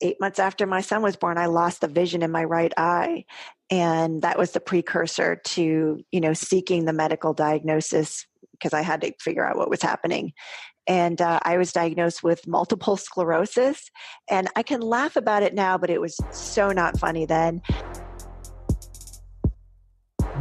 8 months after my son was born, I lost the vision in my right eye. And that was the precursor to, seeking the medical diagnosis because I had to figure out what was happening. And I was diagnosed with multiple sclerosis. And I can laugh about it now, but it was so not funny then.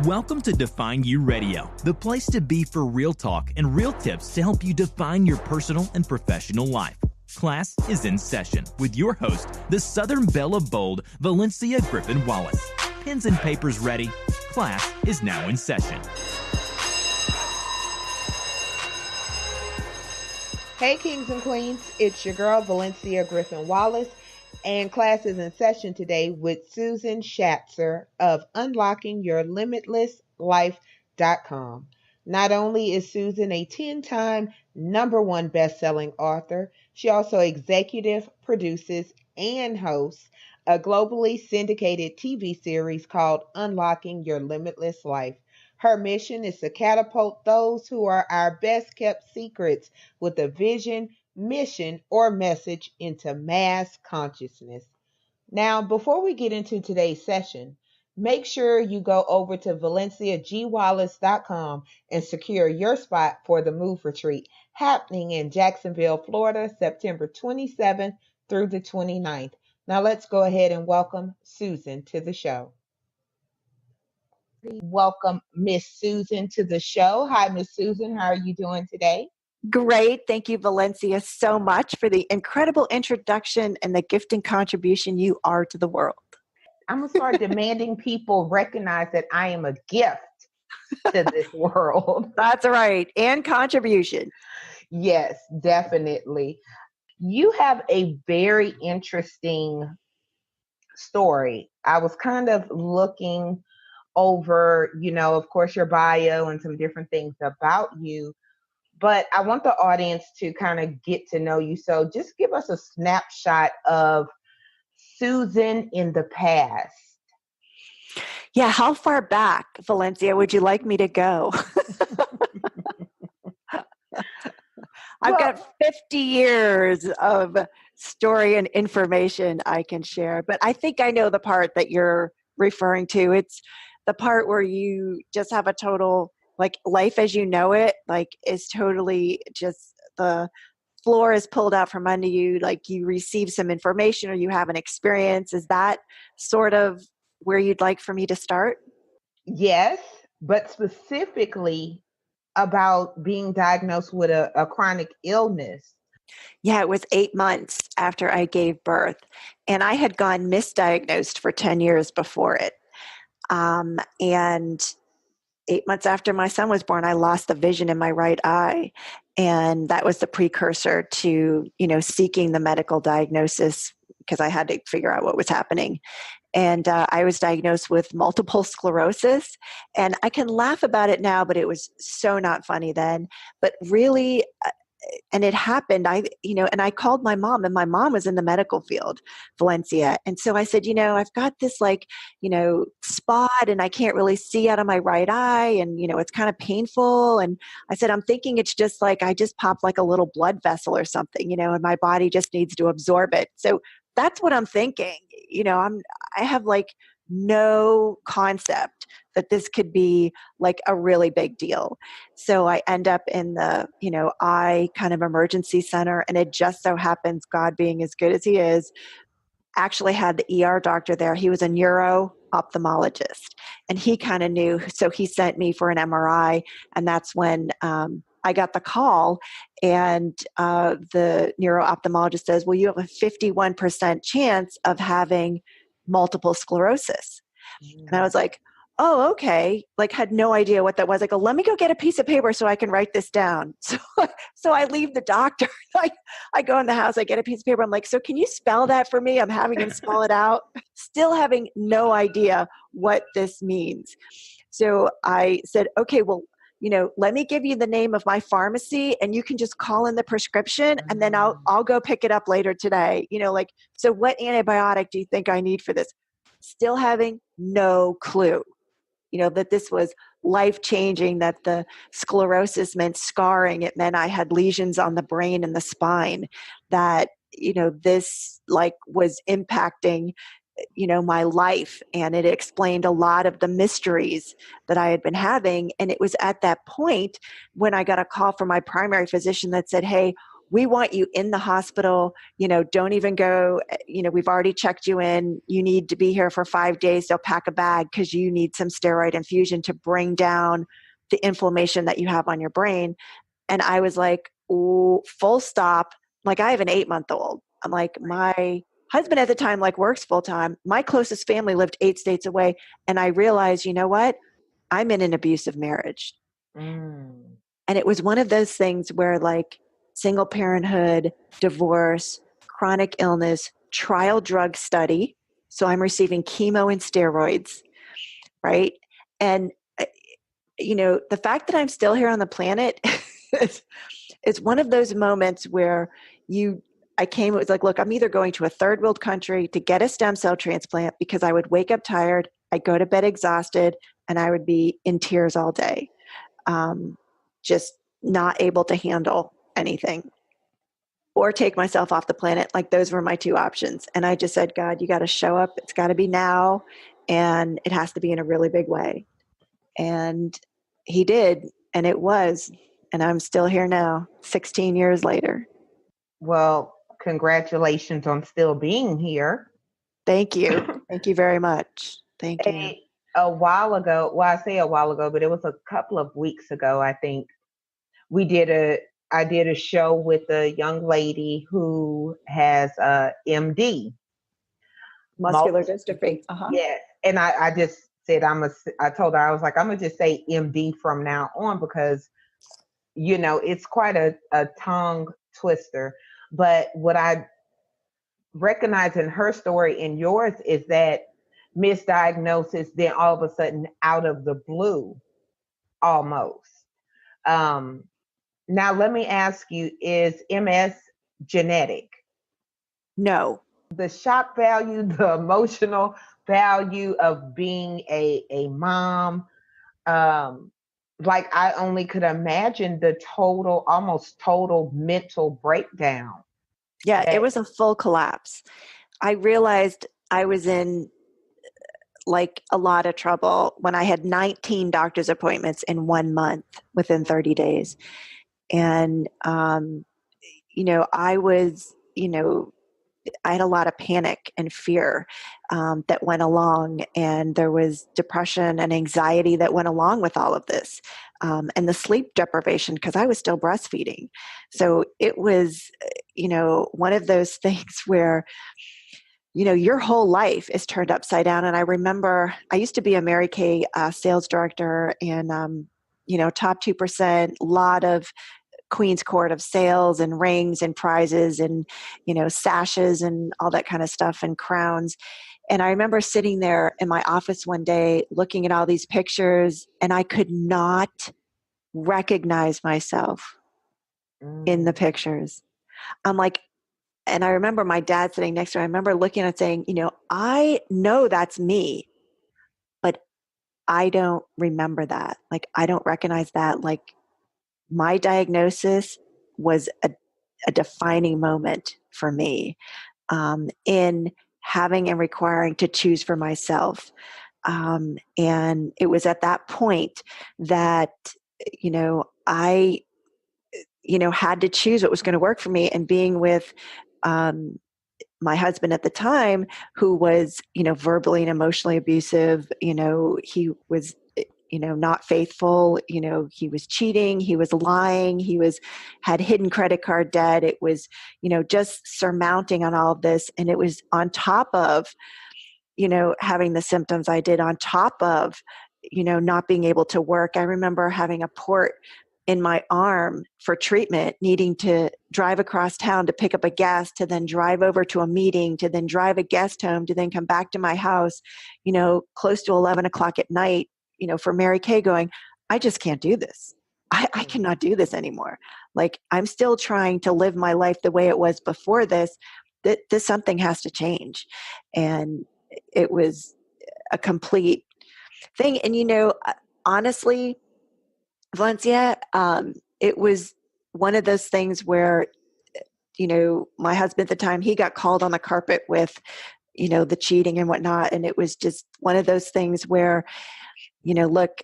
Welcome to Define You Radio, the place to be for real talk and real tips to help you define your personal and professional life. Class is in session with your host, the Southern Belle of Bold, Valencia Griffin Wallace. Pens and papers ready. Class is now in session. Hey, kings and queens, it's your girl, Valencia Griffin Wallace, and class is in session today with Susan Shatzer of UnlockingYourLimitlessLife.com. Not only is Susan a 10-time #1 best-selling author, she also executive produces and hosts a globally syndicated TV series called Unlocking Your Limitless Life. Her mission is to catapult those who are our best-kept secrets with a vision, mission, or message into mass consciousness. Now, before we get into today's session, make sure you go over to ValenciaGWallace.com and secure your spot for the Move Retreat happening in Jacksonville, Florida, September 27th through the 29th. Now, let's go ahead and welcome Susan to the show. Welcome Miss Susan to the show. Hi, Miss Susan. How are you doing today? Great. Thank you, Valencia, so much for the incredible introduction and the gift and contribution you are to the world. I'm going to start demanding people recognize that I am a gift to this world. That's right. And contribution. Yes, definitely. You have a very interesting story. I was kind of looking over, of course, your bio and some different things about you, but I want the audience to kind of get to know you. So just give us a snapshot of Susan in the past. Yeah, how far back, Valencia, would you like me to go? I've got 50 years of story and information I can share, but I think I know the part that you're referring to. It's the part where you just have a total, life as you know it, is totally just the floor is pulled out from under you, you receive some information or you have an experience. Is that sort of where you'd like for me to start? Yes, but specifically about being diagnosed with a chronic illness. Yeah, it was 8 months after I gave birth, and I had gone misdiagnosed for 10 years before it. And 8 months after my son was born, I lost the vision in my right eye. And that was the precursor to, seeking the medical diagnosis because I had to figure out what was happening. And I was diagnosed with multiple sclerosis. And I can laugh about it now, but it was so not funny then. But really, and it happened, and I called my mom, and my mom was in the medical field, Valencia. And so I said, I've got this spot and I can't really see out of my right eye. And, it's kind of painful. And I said, I'm thinking it's just I just popped a little blood vessel or something, and my body just needs to absorb it. So that's what I'm thinking. I have no concept that this could be a really big deal. So I end up in the, eye kind of emergency center, and it just so happens, God being as good as he is, actually had the ER doctor there. He was a neuro-ophthalmologist, and he kind of knew. So he sent me for an MRI, and that's when I got the call, and the neuro-ophthalmologist says, well, you have a 51% chance of having multiple sclerosis. And I was like, oh, okay. Had no idea what that was. I go, let me go get a piece of paper so I can write this down. So I leave the doctor. I go in the house, I get a piece of paper. I'm like, so can you spell that for me? I'm having him spell it out. Still having no idea what this means. So I said, okay, well, let me give you the name of my pharmacy and you can just call in the prescription and then I'll go pick it up later today. So what antibiotic do you think I need for this? Still having no clue, that this was life-changing, that the sclerosis meant scarring. It meant I had lesions on the brain and the spine, that this like was impacting, my life, and it explained a lot of the mysteries that I had been having. And it was at that point when I got a call from my primary physician that said, "Hey, we want you in the hospital, don't even go, we've already checked you in. You need to be here for 5 days. They'll pack a bag because you need some steroid infusion to bring down the inflammation that you have on your brain." And I was like, "Ooh, full stop." Like, I have an 8-month-old. I'm like, my husband at the time, like, works full time. My closest family lived 8 states away. And I realized, you know what? I'm in an abusive marriage. Mm. And it was one of those things where, like, single parenthood, divorce, chronic illness, trial drug study. So I'm receiving chemo and steroids, right? And, the fact that I'm still here on the planet it's one of those moments where it was like, look, I'm either going to a third world country to get a stem cell transplant because I would wake up tired, I'd go to bed exhausted, and I would be in tears all day, just not able to handle anything, or take myself off the planet. Like, those were my two options. And I just said, God, you got to show up. It's got to be now. And it has to be in a really big way. And he did. And it was. And I'm still here now, 16 years later. Well, congratulations on still being here. Thank you. Thank you very much. Thank you. A while ago, well, I say a while ago, but it was a couple of weeks ago, I think, I did a show with a young lady who has MD. Muscular dystrophy. Uh-huh. Yeah. And I just said, I told her, I was like, I'm going to just say MD from now on because, it's quite a tongue twister. But what I recognize in her story and yours is that misdiagnosis, then all of a sudden out of the blue, almost. Now, let me ask you, is MS genetic? No. The shock value, the emotional value of being a mom, like, I only could imagine the almost total mental breakdown. Yeah, it was a full collapse. I realized I was in like a lot of trouble when I had 19 doctor's appointments in 1 month within 30 days. And, I was, I had a lot of panic and fear that went along, and there was depression and anxiety that went along with all of this, and the sleep deprivation because I was still breastfeeding. So it was, one of those things where, your whole life is turned upside down. And I remember I used to be a Mary Kay sales director, and, top 2%, a lot of Queen's Court of sales and rings and prizes and, sashes and all that kind of stuff and crowns. And I remember sitting there in my office one day looking at all these pictures, and I could not recognize myself in the pictures. I'm like, and I remember my dad sitting next to me. I remember looking at saying, I know that's me, but I don't remember that. Like, I don't recognize that. Like, my diagnosis was a defining moment for me in having and requiring to choose for myself. And it was at that point that, I, had to choose what was going to work for me. And being with my husband at the time, who was, verbally and emotionally abusive, he was not faithful, he was cheating, he was lying, had hidden credit card debt. It was, just surmounting on all of this. And it was on top of, having the symptoms I did, on top of, not being able to work. I remember having a port in my arm for treatment, needing to drive across town to pick up a guest, to then drive over to a meeting, to then drive a guest home, to then come back to my house, close to 11 o'clock at night, for Mary Kay, going, I just can't do this. I cannot do this anymore. Like, I'm still trying to live my life the way it was before this. This something has to change. And it was a complete thing. And, honestly, Valencia, it was one of those things where, my husband at the time, he got called on the carpet with, the cheating and whatnot. And it was just one of those things where, look,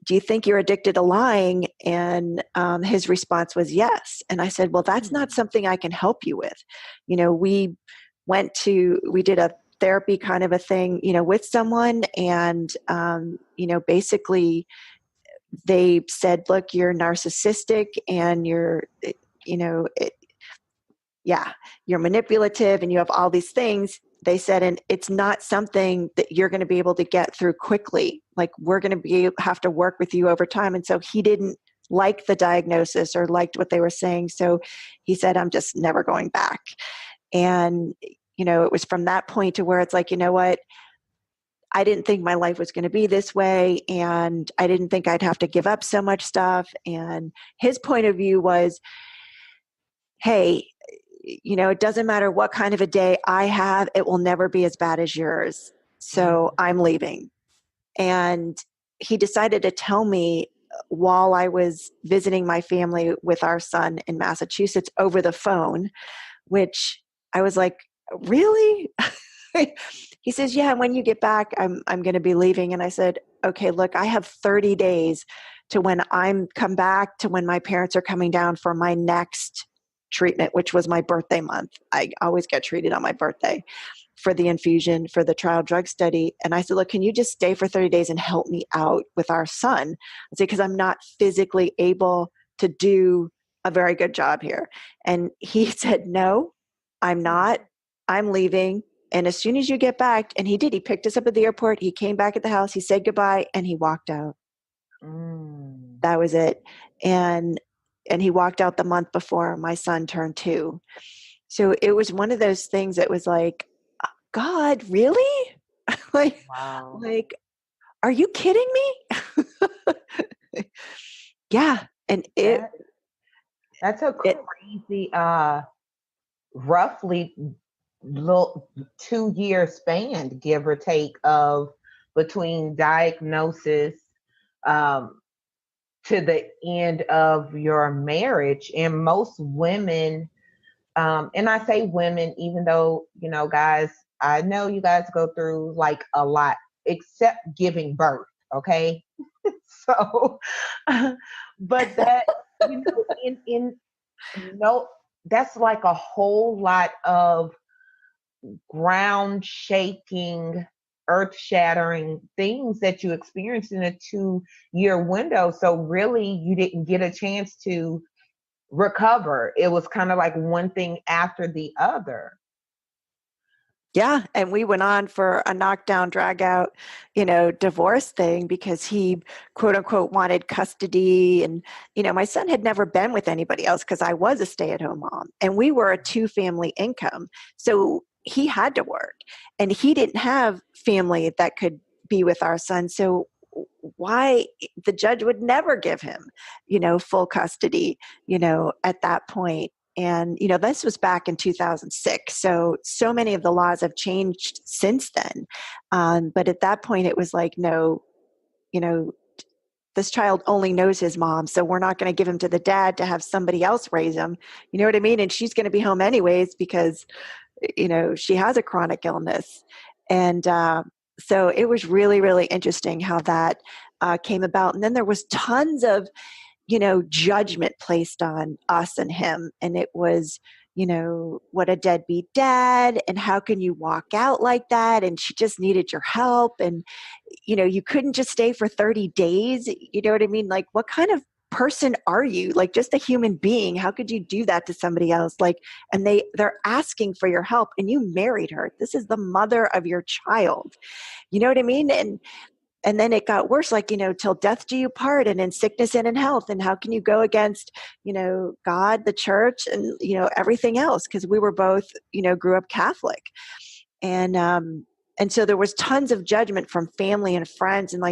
do you think you're addicted to lying? And his response was yes. And I said, well, that's not something I can help you with. We did a therapy kind of a thing, with someone. And, basically they said, look, you're narcissistic and you're manipulative and you have all these things. They said, and it's not something that you're going to be able to get through quickly. Like, we're going to have to work with you over time. And so he didn't like the diagnosis or liked what they were saying. So he said, I'm just never going back. And, it was from that point to where it's like, you know what? I didn't think my life was going to be this way. And I didn't think I'd have to give up so much stuff. And his point of view was, hey, it doesn't matter what kind of a day I have, it will never be as bad as yours. So I'm leaving. And he decided to tell me while I was visiting my family with our son in Massachusetts over the phone, which I was like, really? He says, yeah, when you get back, I'm going to be leaving. And I said, okay, look, I have 30 days to when I'm come back to when my parents are coming down for my next treatment, which was my birthday month. I always get treated on my birthday for the infusion for the trial drug study. And I said, look, can you just stay for 30 days and help me out with our son? I said, because I'm not physically able to do a very good job here. And he said, no, I'm not. I'm leaving. And as soon as you get back, and he did, he picked us up at the airport. He came back at the house. He said goodbye and he walked out. That was it. And he walked out the month before my son turned 2. So it was one of those things that was like, God, really? Wow. Like, are you kidding me? Yeah. And that's a crazy, roughly 2-year span, give or take, of between diagnosis, to the end of your marriage. And most women, and I say women, even though, guys, I know you guys go through like a lot, except giving birth. Okay. So, but that, that's like a whole lot of ground shaking, earth shattering things that you experienced in a 2-year window. So really you didn't get a chance to recover. It was kind of like one thing after the other. Yeah. And we went on for a knockdown, drag out, divorce thing because he, quote unquote, wanted custody. And, my son had never been with anybody else because I was a stay-at-home mom and we were a 2-family income. So he had to work and he didn't have family that could be with our son. So why the judge would never give him, full custody, at that point. And, this was back in 2006. So many of the laws have changed since then. But at that point, it was like, no, this child only knows his mom. So we're not going to give him to the dad to have somebody else raise him. You know what I mean? And she's going to be home anyways because, she has a chronic illness. And so it was really, really interesting how that came about. And then there was tons of, judgment placed on us and him. And it was, what a deadbeat dad. And how can you walk out like that? And she just needed your help. And, you couldn't just stay for 30 days. You know what I mean? Like, what kind of person are you? Like, just a human being. How could you do that to somebody else? Like, and they're asking for your help and you married her. This is the mother of your child. You know what I mean? And then it got worse, like, till death do you part, and in sickness and in health. And how can you go against, God, the church, and, everything else? Because we were both, grew up Catholic. And so there was tons of judgment from family and friends and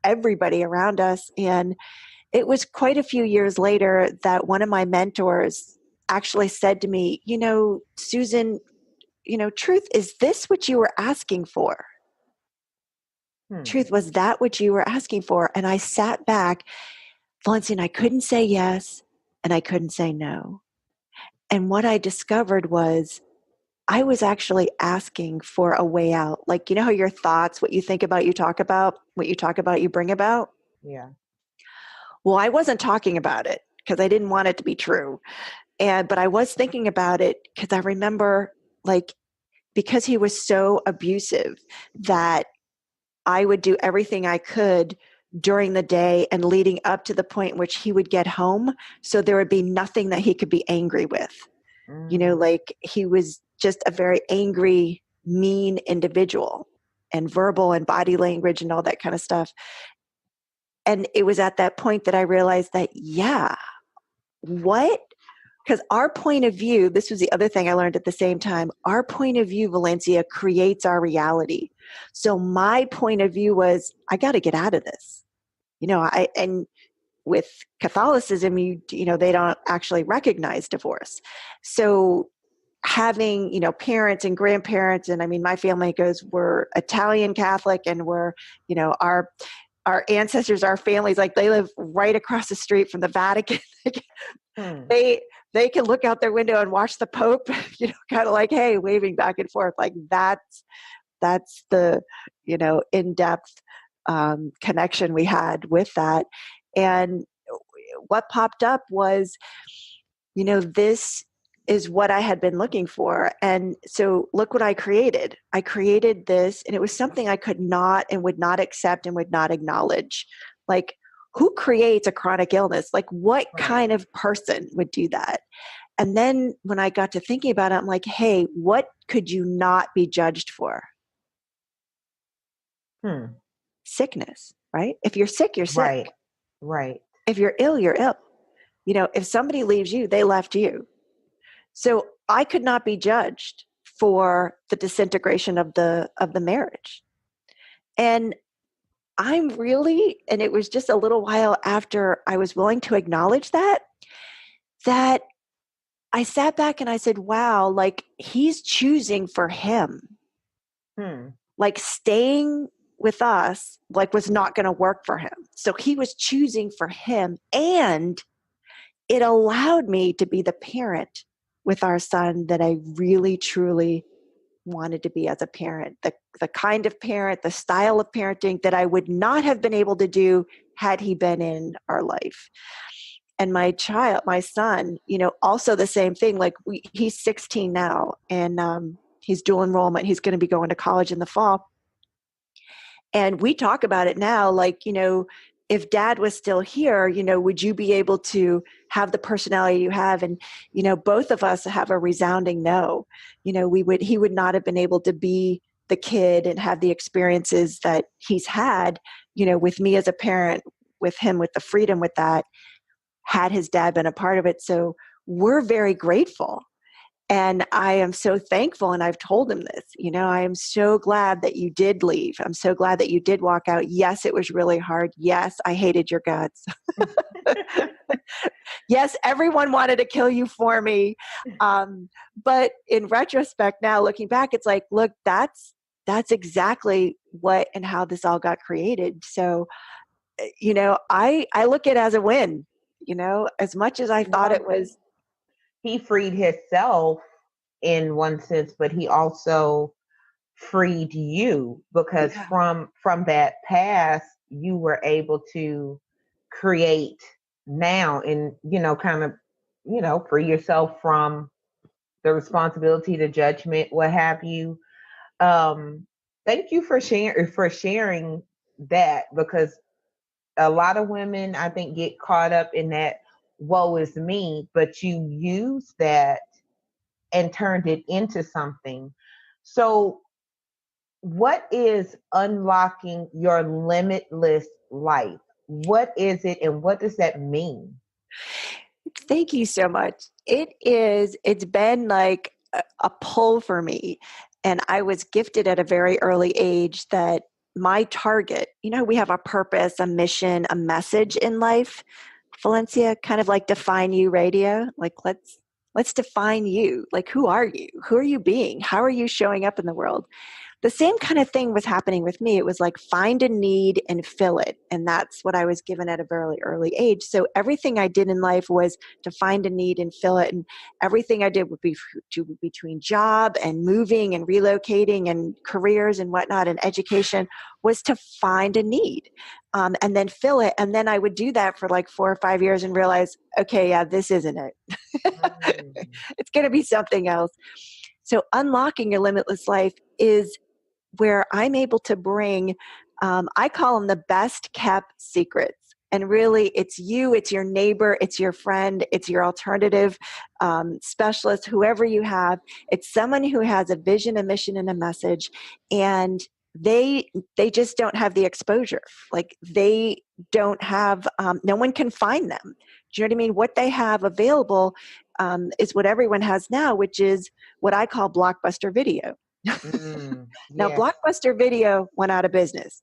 everybody around us. And it was quite a few years later that one of my mentors actually said to me, Susan, truth, is this what you were asking for? Truth, was that what you were asking for? And I sat back, Valencia, and I couldn't say yes, and I couldn't say no. And what I discovered was I was actually asking for a way out. Like, you know how your thoughts, what you think about, you talk about, what you talk about, you bring about? Yeah. Well, I wasn't talking about it because I didn't want it to be true. But I was thinking about it because I remember, like, because he was so abusive, that I would do everything I could during the day and leading up to the point in which he would get home. So there would be nothing that he could be angry with. Mm. Like, he was just a very angry, mean individual, and verbal and body language and all that kind of stuff. And it was at that point that I realized that, yeah, what? Because our point of view, this was the other thing I learned at the same time, our point of view, Valencia, creates our reality. So my point of view was, I got to get out of this. And with Catholicism, they don't actually recognize divorce. So having, parents and grandparents, and I mean, my family we're Italian Catholic, and our ancestors, our families, like, they live right across the street from the Vatican. Hmm. They can look out their window and watch the Pope, kind of like, hey, waving back and forth. Like, that's the, in-depth connection we had with that. And what popped up was, this is what I had been looking for. And so look what I created. I created this, and it was something I could not and would not accept and would not acknowledge. Like, who creates a chronic illness? Like, what Right. kind of person would do that? And then when I got to thinking about it, I'm like, hey, what could you not be judged for? Hmm. Sickness, right? If you're sick, you're sick. Right. Right. If you're ill, you're ill. If somebody leaves you, they left you. So I could not be judged for the disintegration of the marriage. And and it was just a little while after I was willing to acknowledge that I sat back and I said, wow, like, he's choosing for him. Hmm. Like, staying with us, like, was not going to work for him. So he was choosing for him, and it allowed me to be the parent with our son that I really, truly wanted to be as a parent, the kind of parent, the style of parenting that I would not have been able to do had he been in our life. And my son, also the same thing. Like, he's 16 now, and he's dual enrollment. He's going to be going to college in the fall. And we talk about it now, like, if dad was still here, would you be able to have the personality you have? And, both of us have a resounding no. He would not have been able to be the kid and have the experiences that he's had, with me as a parent, with him, with the freedom with that, had his dad been a part of it. So we're very grateful. And I am so thankful, and I've told him this, I am so glad that you did leave. I'm so glad that you did walk out. Yes, it was really hard. Yes, I hated your guts. Yes, everyone wanted to kill you for me. But in retrospect now, looking back, it's like, look, that's exactly what and how this all got created. So, I look at it as a win, as much as I thought Well, it was. he freed himself in one sense, but he also freed you, because Yeah. from that past you were able to create now, and kind of free yourself from the responsibility, the judgment, what have you. um Thank you for sharing that, because a lot of women, I think, get caught up in that woe is me, but you use that and turned it into something. So what is unlocking your limitless life? What is it, and what does that mean? Thank you so much. It's been like a pull for me. And I was gifted at a very early age that my target, we have a purpose, a mission, a message in life. Valencia, kind of like Define You Radio. Like, let's define you. Like, who are you? Who are you being? How are you showing up in the world? the same kind of thing was happening with me. It was like find a need and fill it. And that's what I was given at a very early age. So everything I did in life was to find a need and fill it. And everything I did would be between job and moving and relocating and careers and whatnot and education was to find a need and then fill it. And then I would do that for like 4 or 5 years and realize, okay, yeah, this isn't it. It's going to be something else. So unlocking your limitless life is where I'm able to bring, I call them the best kept secrets. And really, it's you, it's your neighbor, it's your friend, it's your alternative specialist, whoever you have. It's someone who has a vision, a mission, and a message. And they just don't have the exposure. Like they don't have, no one can find them. Do you know what I mean? What they have available is what everyone has now, which is what I call blockbuster video. Now, Yes. Blockbuster Video went out of business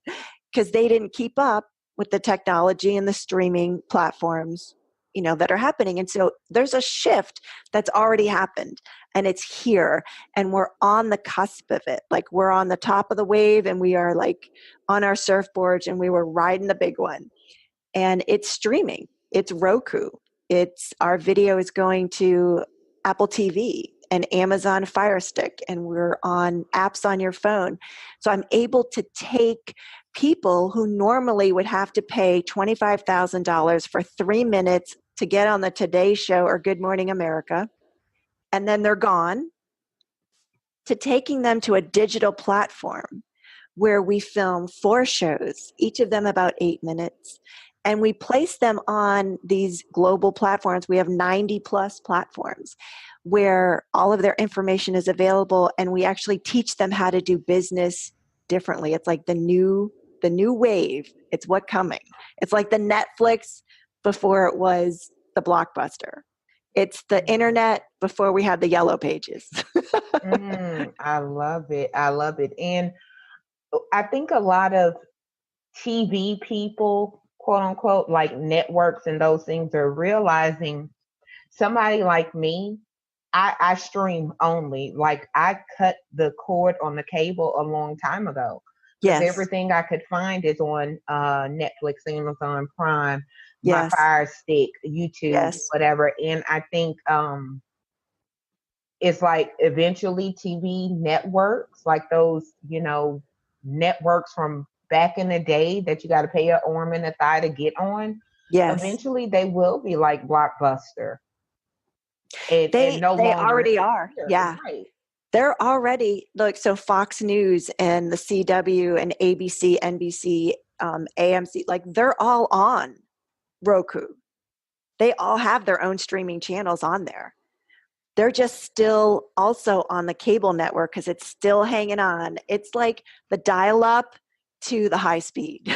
because they didn't keep up with the technology and the streaming platforms, that are happening. And so there's a shift that's already happened and it's here and we're on the cusp of it. Like we're on the top of the wave and we are like on our surfboards and we were riding the big one. And it's streaming. It's Roku. Our video is going to Apple TV and Amazon Fire Stick, and we're on apps on your phone. So I'm able to take people who normally would have to pay $25,000 for 3 minutes to get on the Today Show or Good Morning America, and then they're gone, to taking them to a digital platform where we film 4 shows, each of them about 8 minutes. And we place them on these global platforms. We have 90 plus platforms where all of their information is available. And we actually teach them how to do business differently. It's like the new wave. It's what's coming. It's like the Netflix before it was the Blockbuster. It's the internet before we had the yellow pages. I love it. I love it. And I think a lot of TV people, quote unquote, like networks and those things, are realizing somebody like me, I stream only. Like I cut the cord on the cable a long time ago because Yes. everything I could find is on Netflix, Amazon Prime, my Yes. Fire Stick, YouTube, Yes. whatever. And I think it's like eventually TV networks, like those, networks from back in the day that you got to pay an arm and a thigh to get on. Yes. Eventually they will be like Blockbuster. And no They longer already are. here. Yeah. Right. They're already, like, so Fox News and the CW and ABC, NBC, AMC, like they're all on Roku. They all have their own streaming channels on there. They're just still also on the cable network because it's still hanging on. It's like the dial-up to the high speed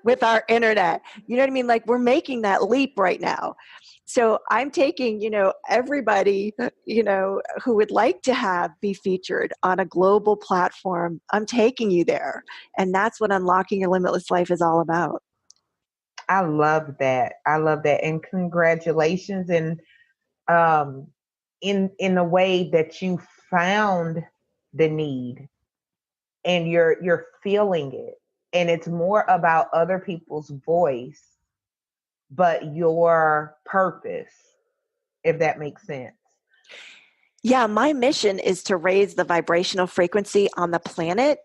with our internet. You know what I mean? Like we're making that leap right now. So I'm taking, everybody, who would like to be featured on a global platform. I'm taking you there. And that's what Unlocking Your Limitless Life is all about. I love that. I love that. And congratulations. And um in a way that you found the need and you're feeling it. And it's more about other people's voice, but your purpose, if that makes sense. Yeah, my mission is to raise the vibrational frequency on the planet,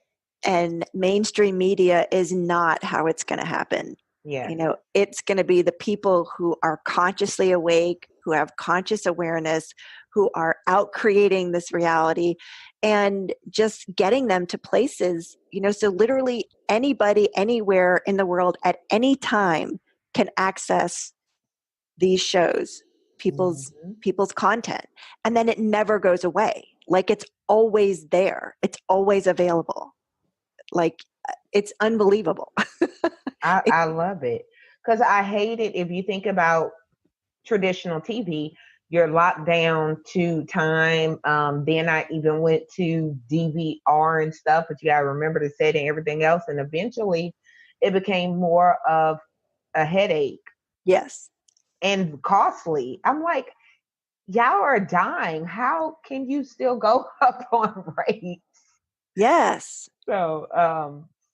and mainstream media is not how it's going to happen. Yeah. It's going to be the people who are consciously awake, who have conscious awareness, who are out creating this reality and just getting them to places, so literally anybody, anywhere in the world at any time can access these shows, people's content, and then it never goes away. Like it's always there. It's always available. Like it's unbelievable. I love it because I hate it. If you think about traditional TV, you're locked down to time. Then I even went to DVR and stuff, but you got to remember to set and everything else. And eventually it became more of a headache. Yes. And costly. I'm like, y'all are dying. How can you still go up on rates? Yes. So,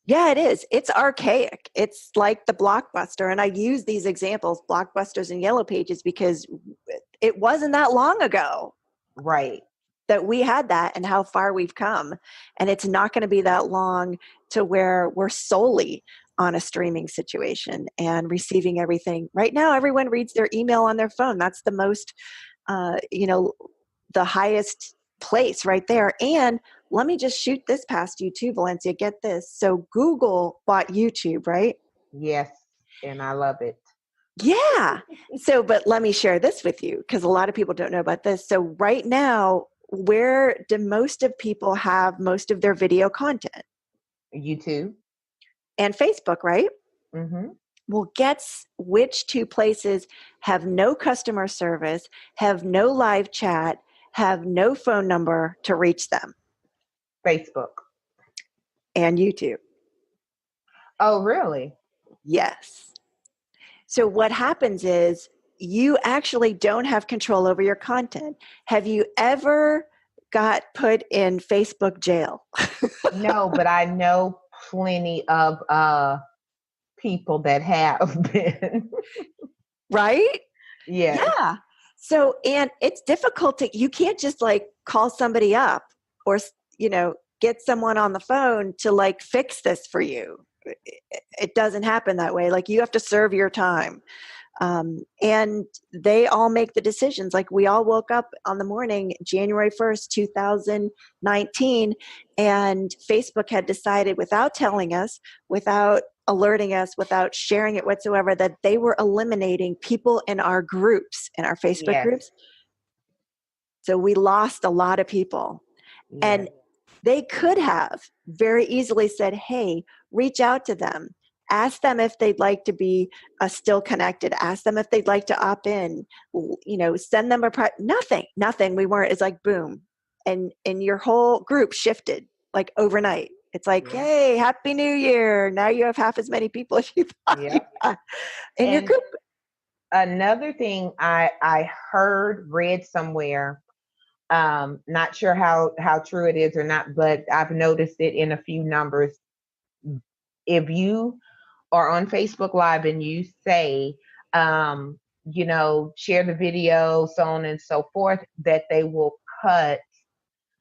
Yeah, it is. It's archaic. It's like the Blockbuster. And I use these examples, Blockbusters and Yellow Pages, because it wasn't that long ago right. that we had that and how far we've come. And it's not going to be that long to where we're solely on a streaming situation and receiving everything. Right now, everyone reads their email on their phone. That's the most, the highest place right there. And let me just shoot this past you too, Valencia. Get this. So Google bought YouTube, right? Yes. And I love it. Yeah. So, but let me share this with you because a lot of people don't know about this. So, right now, where do most of people have most of their video content? YouTube. And Facebook, right? Mm-hmm. Well, guess which two places have no customer service, have no live chat, have no phone number to reach them? Facebook. And YouTube. Oh, really? Yes. So what happens is you actually don't have control over your content. Have you ever got put in Facebook jail? No, but I know plenty of people that have been. Right? Yes. Yeah. So, and it's difficult to, you can't just like call somebody up or, get someone on the phone to like fix this for you. It doesn't happen that way. Like you have to serve your time. And they all make the decisions. Like we all woke up on the morning, January 1st, 2019, and Facebook had decided without telling us, without alerting us, without sharing it whatsoever, that they were eliminating people in our groups, in our Facebook Yes. groups. So we lost a lot of people. Yes. And they could have very easily said, hey, reach out to them. Ask them if they'd like to be still connected. Ask them if they'd like to opt in. Send them nothing. We weren't. It's like boom, and your whole group shifted like overnight. It's like, Yeah. hey, Happy New Year! Now you have half as many people as you thought you Yep. had in your group. Another thing I read somewhere, not sure how true it is or not, but I've noticed it in a few numbers. If you are on Facebook Live and you say, share the video, so on and so forth, that they will cut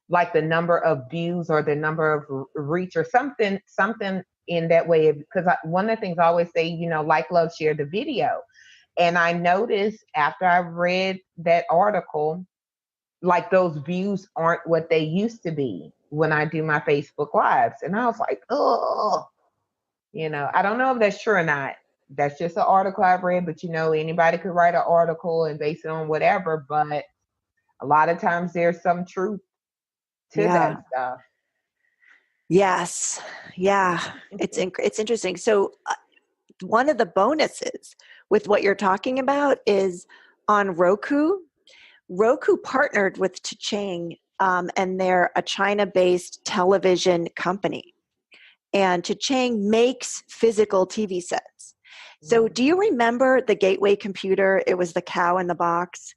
like the number of views or the number of reach or something in that way. Because one of the things I always say, like, love, share the video. And I noticed after I read that article, like those views aren't what they used to be when I do my Facebook Lives. And I was like, oh, I don't know if that's true or not. That's just an article I've read, but anybody could write an article and base it on whatever. But a lot of times there's some truth to that stuff. Yes. Yeah. It's interesting. So one of the bonuses with what you're talking about is on Roku. Roku partnered with Chang, and they're a China-based television company. And Chang makes physical TV sets. So do you remember the Gateway computer? It was the cow in the box.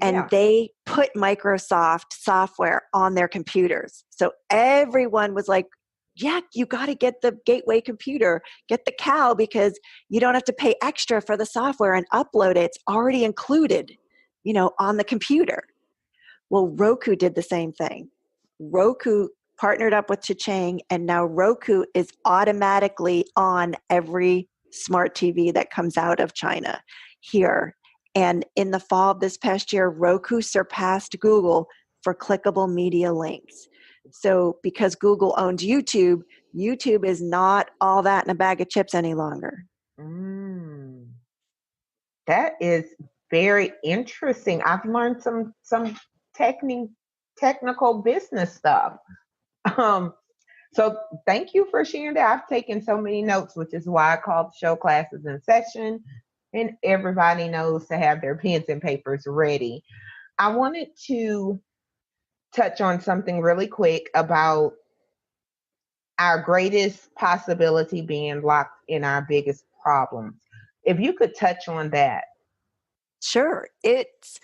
And they put Microsoft software on their computers. So everyone was like, yeah, you got to get the Gateway computer, get the cow, because you don't have to pay extra for the software and upload it. It's already included, on the computer. Well, Roku did the same thing. Roku partnered up with Chang, and now Roku is automatically on every smart TV that comes out of China here. And in the fall of this past year, Roku surpassed Google for clickable media links. So because Google owns YouTube, YouTube is not all that in a bag of chips any longer. That is very interesting. I've learned some technical business stuff. So thank you for sharing that. I've taken so many notes, which is why I call the show Classes in Session, and everybody knows to have their pens and papers ready. I wanted to touch on something really quick about our greatest possibility being locked in our biggest problems. If you could touch on that. Sure. It's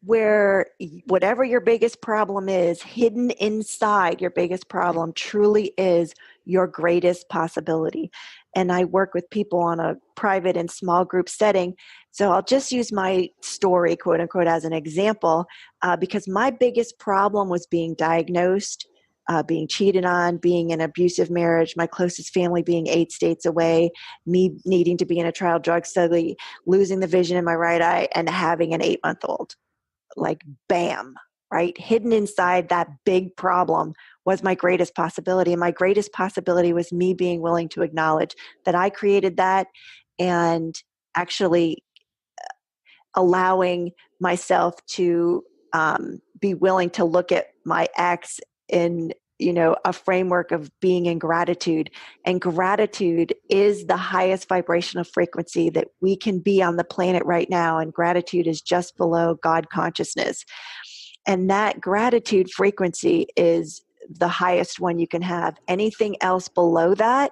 where whatever your biggest problem is, hidden inside your biggest problem truly is your greatest possibility. And I work with people on a private and small group setting. So I'll just use my story, quote unquote, as an example, because my biggest problem was being diagnosed, being cheated on, being in an abusive marriage, my closest family being 8 states away, me needing to be in a trial drug study, losing the vision in my right eye, and having an 8-month-old. Like, bam, right? Hidden inside that big problem was my greatest possibility. And my greatest possibility was me being willing to acknowledge that I created that, and actually allowing myself to be willing to look at my ex in a framework of being in gratitude. And gratitude is the highest vibrational frequency that we can be on the planet right now. And gratitude is just below God consciousness. And that gratitude frequency is the highest one you can have. Anything else below that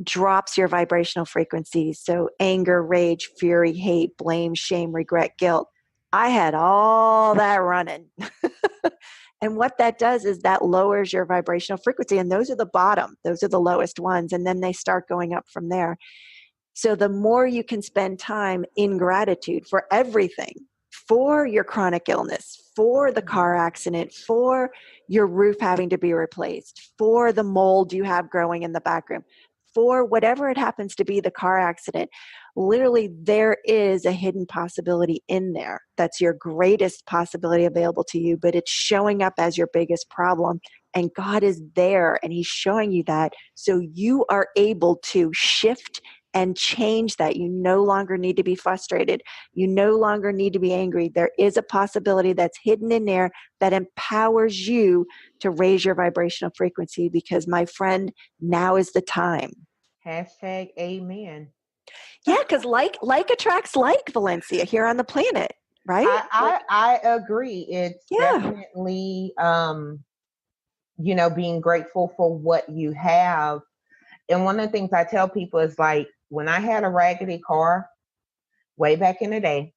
drops your vibrational frequency. So anger, rage, fury, hate, blame, shame, regret, guilt. I had all that running. And what that does is that lowers your vibrational frequency. And those are the bottom. Those are the lowest ones. And then they start going up from there. So the more you can spend time in gratitude for everything, for your chronic illness, for the car accident, for your roof having to be replaced, for the mold you have growing in the back room, for whatever it happens to be, the car accident, literally there is a hidden possibility in there. That's your greatest possibility available to you, but it's showing up as your biggest problem. And God is there and He's showing you that. So you are able to shift and change that. You no longer need to be frustrated. You no longer need to be angry. There is a possibility that's hidden in there that empowers you to raise your vibrational frequency, because, my friend, now is the time. Hashtag amen. Yeah, because like attracts like, Valencia, here on the planet, right? I agree. It's definitely, being grateful for what you have. And one of the things I tell people is, like, when I had a raggedy car way back in the day,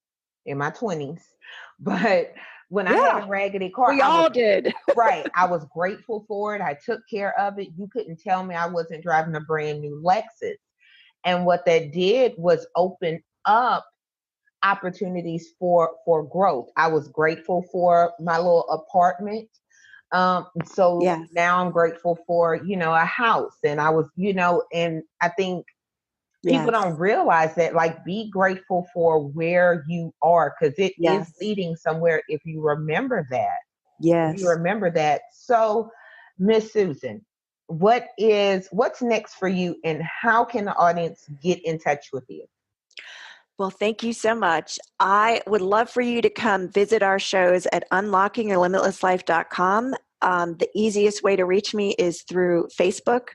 in my 20s, but when I had a raggedy car, we all did. Right. I was grateful for it. I took care of it. You couldn't tell me I wasn't driving a brand new Lexus. And what that did was open up opportunities for growth. I was grateful for my little apartment. So now I'm grateful for, a house. And I was, and I think people don't realize that, like, be grateful for where you are, because it is leading somewhere if you remember that. Yes. If you remember that. So, Miss Susan, what's next for you, and how can the audience get in touch with you? Well, thank you so much. I would love for you to come visit our shows at unlockingyourlimitlesslife.com. The easiest way to reach me is through Facebook,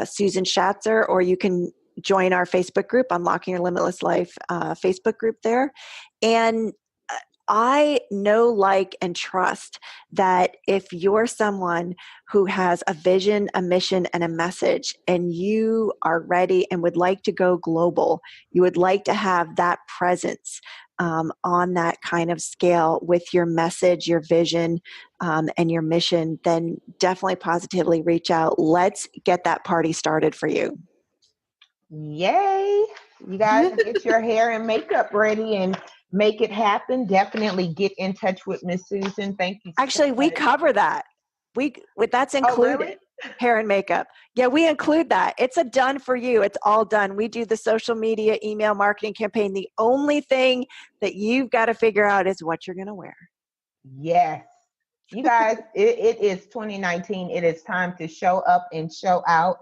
Susan Shatzer, or you can join our Facebook group, Unlocking Your Limitless Life Facebook group there. And I know, like, and trust that if you're someone who has a vision, a mission, and a message, and you are ready and would like to go global, you would like to have that presence on that kind of scale with your message, your vision, and your mission, then definitely positively reach out. Let's get that party started for you. Yay! You guys get your hair and makeup ready and make it happen. Definitely get in touch with Miss Susan. Thank you. Actually, we cover that. That's included. Oh, really? Hair and makeup. Yeah, we include that. It's a done for you. It's all done. We do the social media, email marketing campaign. The only thing that you've got to figure out is what you're going to wear. Yes. You guys, it is 2019. It is time to show up and show out.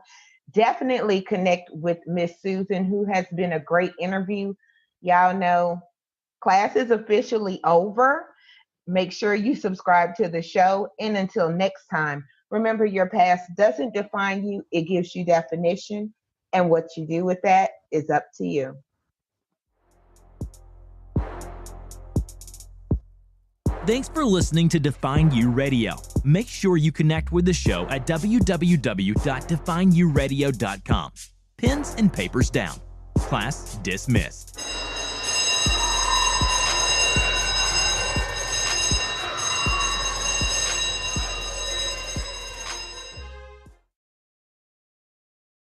Definitely connect with Miss Susan, who has been a great interview. Y'all know class is officially over. Make sure you subscribe to the show. And until next time, remember, your past doesn't define you. It gives you definition. And what you do with that is up to you. Thanks for listening to Define You Radio. Make sure you connect with the show at www.defineyouradio.com. Pens and papers down. Class dismissed.